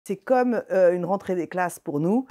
C'est comme, une rentrée des classes pour nous.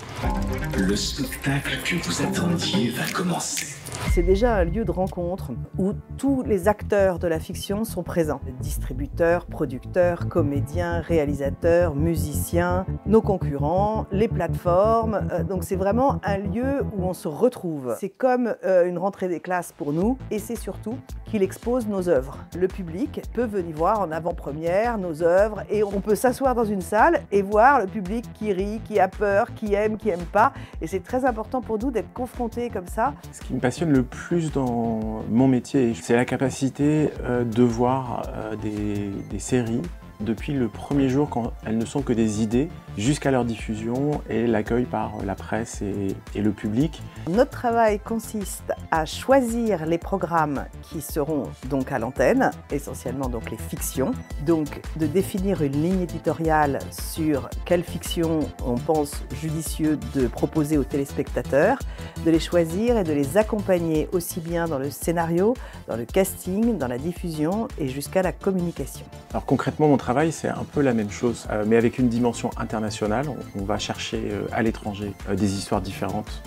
Le spectacle que vous attendiez va commencer. C'est déjà un lieu de rencontre où tous les acteurs de la fiction sont présents. Distributeurs, producteurs, comédiens, réalisateurs, musiciens, nos concurrents, les plateformes. Donc c'est vraiment un lieu où on se retrouve. C'est comme une rentrée des classes pour nous et c'est surtout qu'il expose nos œuvres. Le public peut venir voir en avant-première nos œuvres et on peut s'asseoir dans une salle et voir le public qui rit, qui a peur, qui aime pas. Et c'est très important pour nous d'être confrontés comme ça. Ce qui me passionne le plus dans mon métier, c'est la capacité de voir des séries depuis le premier jour quand elles ne sont que des idées jusqu'à leur diffusion et l'accueil par la presse et le public. Notre travail consiste à choisir les programmes qui seront donc à l'antenne, essentiellement donc les fictions, donc de définir une ligne éditoriale sur quelle fiction on pense judicieux de proposer aux téléspectateurs, de les choisir et de les accompagner aussi bien dans le scénario, dans le casting, dans la diffusion et jusqu'à la communication. Alors concrètement, mon travail, c'est un peu la même chose, mais avec une dimension internationale. On va chercher à l'étranger des histoires différentes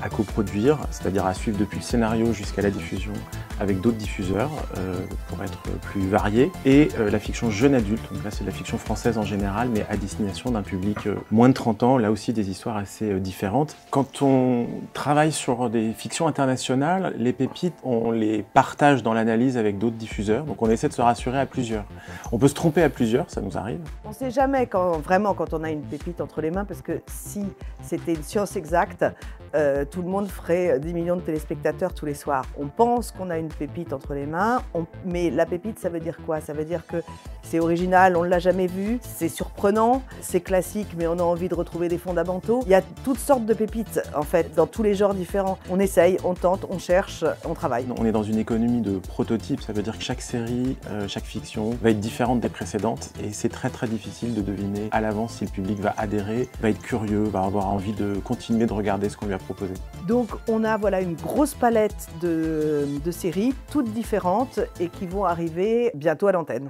à coproduire, c'est-à-dire à suivre depuis le scénario jusqu'à la diffusion avec d'autres diffuseurs pour être plus variés. Et la fiction jeune adulte, donc là c'est de la fiction française en général, mais à destination d'un public moins de 30 ans, là aussi des histoires assez différentes. Quand on travaille sur des fictions internationales, les pépites, on les partage dans l'analyse avec d'autres diffuseurs, donc on essaie de se rassurer à plusieurs. On peut se tromper à plusieurs, ça nous arrive. On ne sait jamais quand on a une pépite entre les mains, parce que si c'était une science exacte, tout le monde ferait 10 millions de téléspectateurs tous les soirs. On pense qu'on a une pépite entre les mains, mais la pépite, ça veut dire quoi? Ça veut dire que c'est original, on ne l'a jamais vu, c'est surprenant, c'est classique, mais on a envie de retrouver des fondamentaux. Il y a toutes sortes de pépites, en fait, dans tous les genres différents. On essaye, on tente, on cherche, on travaille. On est dans une économie de prototypes, ça veut dire que chaque série, chaque fiction va être différente des précédentes et c'est très difficile de deviner à l'avance si le public va adhérer, va être curieux, va avoir envie de continuer de regarder ce qu'on lui a proposé. Donc on a une grosse palette de séries, toutes différentes et qui vont arriver bientôt à l'antenne.